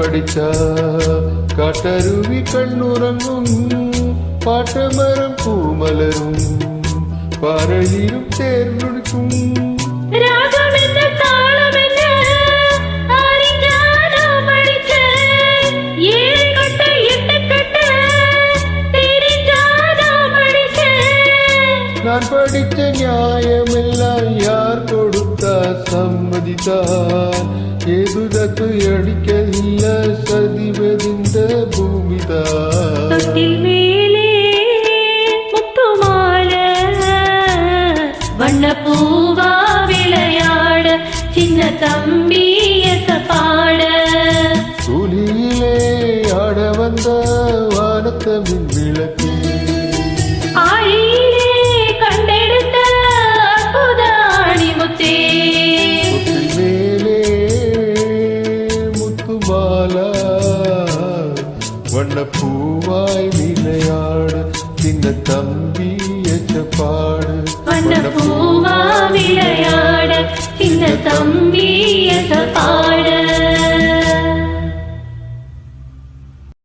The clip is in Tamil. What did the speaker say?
படிச்சா காட்டருவி கண்ணுறங்கும் பாட்டமரம் பூமலரும் பாறையிலும் தேர்ந்தெடுக்கும் நான் படித்த நியாயமெல்லாம் யார் கொடுத்தா சம்மதித்தார் ஏதுதத்து அடிக்கல்ல சதிவதிந்த பூமிதான் வண்ண பூவா விளையாட சின்ன தம்பி பாட துளியிலே ஆட வந்த வானத்தமின் விளக்கு வண்ண பூவாய் விளையாடு சின்ன தம்பி பாடு வண்ண பூவா விளையாட சின்ன தம்பி பாட